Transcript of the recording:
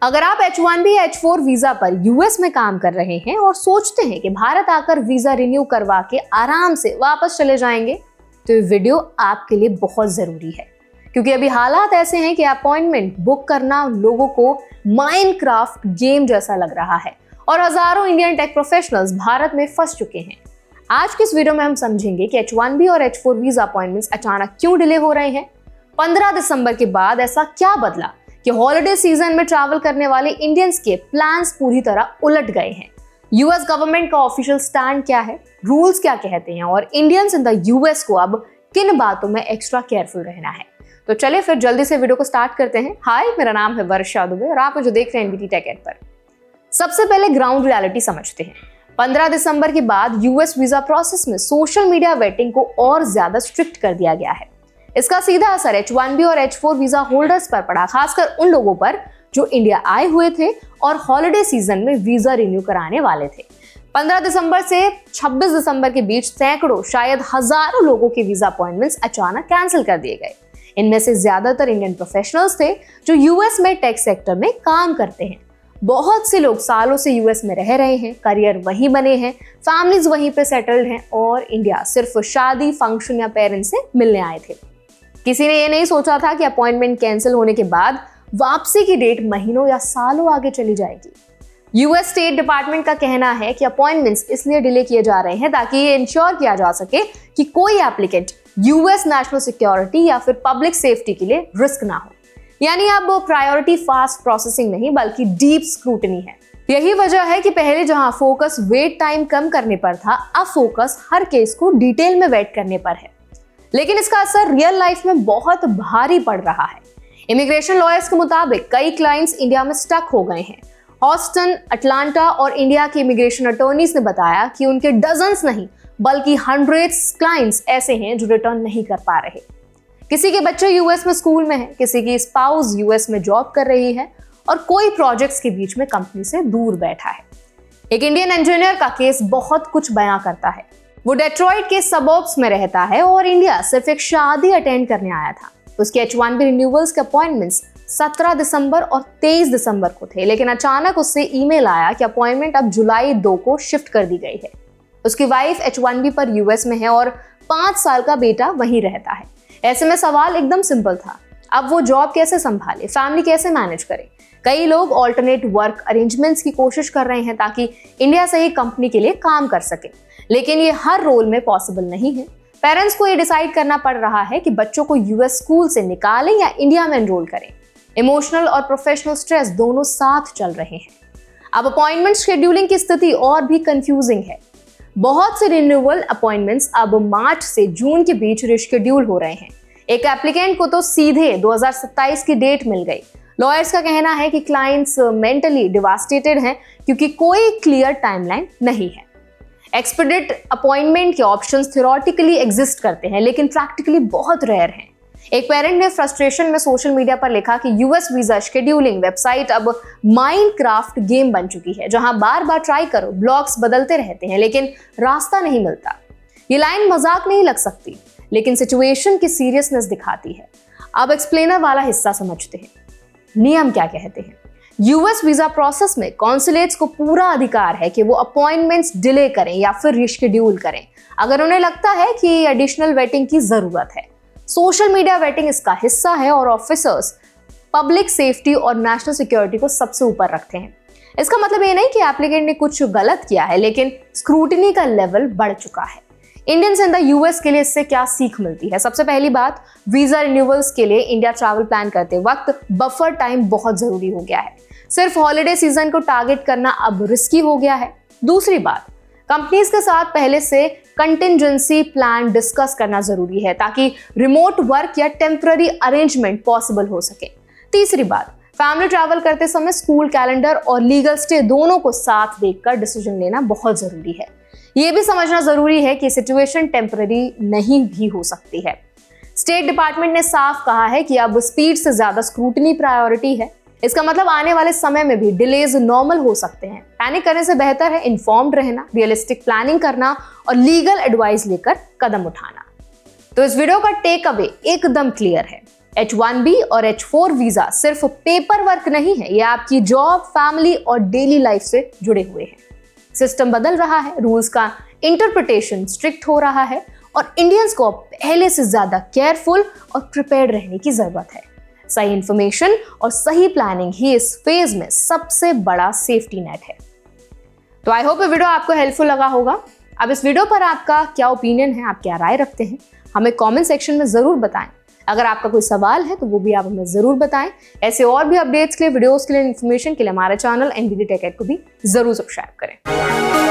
अगर आप H1B या H4 वीजा पर यूएस में काम कर रहे हैं और सोचते हैं कि भारत आकर वीजा रिन्यू करवा के आराम से वापस चले जाएंगे, तो ये वीडियो आपके लिए बहुत जरूरी है, क्योंकि अभी हालात ऐसे हैं कि अपॉइंटमेंट बुक करना लोगों को माइनक्राफ्ट गेम जैसा लग रहा है और हजारों इंडियन टेक प्रोफेशनल्स भारत में फंस चुके हैं। आज की इस वीडियो में हम समझेंगे कि H1B और H4 वीजा अपॉइंटमेंट्स अचानक क्यों डिले हो रहे हैं, 15 दिसंबर के बाद ऐसा क्या बदला कि हॉलिडे सीजन में ट्रैवल करने वाले इंडियंस के प्लान्स पूरी तरह उलट गए हैं, यूएस गवर्नमेंट का ऑफिशियल स्टैंड क्या है, रूल्स क्या कहते हैं और इंडियंस इन द यूएस को अब किन बातों में एक्स्ट्रा केयरफुल रहना है। तो चलिए फिर जल्दी से वीडियो को स्टार्ट करते हैं। हाय, मेरा नाम है वर्षा दुबे और आप जो देख रहे हैं एनबीटी टेक एड पर। सबसे पहले ग्राउंड रियलिटी समझते हैं। 15 दिसंबर के बाद यूएस वीजा प्रोसेस में सोशल मीडिया वेटिंग को और ज्यादा स्ट्रिक्ट कर दिया गया है। इसका सीधा असर H1B और H4 वीजा होल्डर्स पर पड़ा, खासकर उन लोगों पर जो इंडिया आए हुए थे और हॉलिडे सीजन में वीजा रिन्यू कराने वाले थे। 15 दिसंबर से 26 दिसंबर के बीच सैकड़ों, शायद हजारों लोगों के वीजा अपॉइंटमेंट्स अचानक कैंसिल कर दिए गए। इनमें से ज्यादातर इंडियन प्रोफेशनल्स थे जो यूएस में टेक सेक्टर में काम करते हैं। बहुत से लोग सालों से यूएस में रह रहे हैं, करियर वहीं बने हैं, फैमिलीज वहीं पे सेटल्ड हैं और इंडिया सिर्फ शादी, फंक्शन या पेरेंट्स से मिलने आए थे। किसी ने ये नहीं सोचा था कि अपॉइंटमेंट कैंसिल होने के बाद वापसी की डेट महीनों या सालों आगे चली जाएगी। यूएस स्टेट डिपार्टमेंट का कहना है कि अपॉइंटमेंट्स इसलिए डिले किए जा रहे हैं ताकि ये इंश्योर किया जा सके कि कोई एप्लीकेंट यूएस नेशनल सिक्योरिटी या फिर पब्लिक सेफ्टी के लिए रिस्क ना हो। यानी अब प्रायोरिटी फास्ट प्रोसेसिंग नहीं बल्कि डीप स्क्रूटनी है। यही वजह है कि पहले जहां फोकस वेट टाइम कम करने पर था, अब फोकस हर केस को डिटेल में वेट करने पर है। लेकिन इसका असर रियल लाइफ में बहुत भारी पड़ रहा है। इमिग्रेशन लॉयर्स के मुताबिक कई क्लाइंट्स इंडिया में स्टक हो गए हैं। हॉस्टन, अटलांटा और इंडिया के इमिग्रेशन अटॉर्नीज ने बताया कि उनके डजन्स नहीं बल्कि हंड्रेड्स क्लाइंट्स ऐसे हैं जो रिटर्न नहीं कर पा रहे। किसी के बच्चे यूएस में स्कूल में हैं, किसी की स्पाउस यूएस में जॉब कर रही है और कोई प्रोजेक्ट्स के बीच में कंपनी से दूर बैठा है। एक इंडियन इंजीनियर का केस बहुत कुछ बयां करता है। वो डेट्रॉइट के सबर्ब्स में रहता है और इंडिया सिर्फ एक शादी अटेंड करने आया था। उसके H1B रिन्यूअल्स के अपॉइंटमेंट्स 17 दिसंबर और 23 दिसंबर को थे, लेकिन अचानक उससे ईमेल आया कि अपॉइंटमेंट अब जुलाई 2 को शिफ्ट कर दी गई है। उसकी वाइफ H1B पर यूएस में है और 5 साल का बेटा वहीं रहता है। ऐसे में सवाल एकदम सिंपल था, अब वो जॉब कैसे संभाले, फैमिली कैसे मैनेज करे। कई लोग ऑल्टरनेट वर्क अरेंजमेंट्स की कोशिश कर रहे हैं ताकि इंडिया से ही कंपनी के लिए काम कर सके, लेकिन ये हर रोल में पॉसिबल नहीं है। पेरेंट्स को ये डिसाइड करना पड़ रहा है कि बच्चों को यूएस स्कूल से निकालें या इंडिया में एनरोल करें। इमोशनल और प्रोफेशनल स्ट्रेस दोनों साथ चल रहे हैं। अब अपॉइंटमेंट शेड्यूलिंग की स्थिति और भी कंफ्यूजिंग है। बहुत से रिन्यूअल अपॉइंटमेंट्स अब मार्च से जून के बीच रिशेड्यूल हो रहे हैं। एक एप्लीकेंट को तो सीधे 2027 की डेट मिल गई। लॉयर्स का कहना है कि क्लाइंट्स मेंटली डिवास्टेटेड हैं क्योंकि कोई क्लियर टाइमलाइन नहीं है। एक्सपेडिट अपॉइंटमेंट के ऑप्शंस थ्योरेटिकली एग्जिस्ट करते हैं, लेकिन प्रैक्टिकली बहुत रेयर हैं। एक पेरेंट ने फ्रस्ट्रेशन में सोशल मीडिया पर लिखा कि यूएस वीजा शेड्यूलिंग वेबसाइट अब माइनक्राफ्ट गेम बन चुकी है, जहां बार बार ट्राई करो, ब्लॉक्स बदलते रहते हैं लेकिन रास्ता नहीं मिलता। ये लाइन मजाक नहीं लग सकती, लेकिन सिचुएशन की सीरियसनेस दिखाती है। अब एक्सप्लेनर वाला हिस्सा समझते हैं। नियम क्या कहते हैं? यूएस वीजा प्रोसेस में कॉन्सुलेट्स को पूरा अधिकार है कि वो अपॉइंटमेंट्स डिले करें या फिर रिशेड्यूल करें अगर उन्हें लगता है कि एडिशनल वेटिंग की जरूरत है। सोशल मीडिया वेटिंग इसका हिस्सा है और ऑफिसर्स पब्लिक सेफ्टी और नेशनल सिक्योरिटी को सबसे ऊपर रखते हैं। इसका मतलब ये नहीं कि एप्लीकेंट ने कुछ गलत किया है, लेकिन स्क्रूटिनी का लेवल बढ़ चुका है। इंडियंस इन द यूएस के लिए इससे क्या सीख मिलती है? सबसे पहली बात, वीजा रिन्यूअल्स के लिए इंडिया ट्रैवल प्लान करते वक्त बफर टाइम बहुत जरूरी हो गया है। सिर्फ हॉलिडे सीजन को टारगेट करना अब रिस्की हो गया है। दूसरी बात, कंपनीज के साथ पहले से कंटिंजेंसी प्लान डिस्कस करना जरूरी है ताकि रिमोट वर्क या टेम्पररी अरेंजमेंट पॉसिबल हो सके। तीसरी बात, फैमिली ट्रैवल करते समय स्कूल कैलेंडर और लीगल स्टे दोनों को साथ देखकर डिसीजन लेना बहुत जरूरी है। यह भी समझना जरूरी है कि सिचुएशन टेम्पररी नहीं भी हो सकती है। स्टेट डिपार्टमेंट ने साफ कहा है कि अब स्पीड से ज्यादा स्क्रूटनी प्रायोरिटी है। इसका मतलब आने वाले समय में भी डिलेज नॉर्मल हो सकते हैं। पैनिक करने से बेहतर है इन्फॉर्म्ड रहना, रियलिस्टिक प्लानिंग करना और लीगल एडवाइस लेकर कदम उठाना। तो इस वीडियो का टेक अवे एकदम क्लियर है। H1B और H4 वीजा सिर्फ पेपर वर्क नहीं है, ये आपकी जॉब, फैमिली और डेली लाइफ से जुड़े हुए हैं। सिस्टम बदल रहा है, रूल्स का इंटरप्रिटेशन स्ट्रिक्ट हो रहा है और इंडियंस को पहले से ज्यादा केयरफुल और प्रिपेयर्ड रहने की जरूरत है। सही इंफॉर्मेशन और सही प्लानिंग ही इस फेज में सबसे बड़ा सेफ्टी नेट है। तो आई होप ये वीडियो आपको हेल्पफुल लगा होगा। अब इस वीडियो पर आपका क्या ओपिनियन है, आप क्या राय रखते हैं, हमें कमेंट सेक्शन में जरूर बताएं। अगर आपका कोई सवाल है तो वो भी आप हमें जरूर बताएं। ऐसे और भी अपडेट्स के लिए, वीडियोस के लिए, इन्फॉर्मेशन के लिए हमारे चैनल NBD Tech Ed को भी जरूर सब्सक्राइब करें।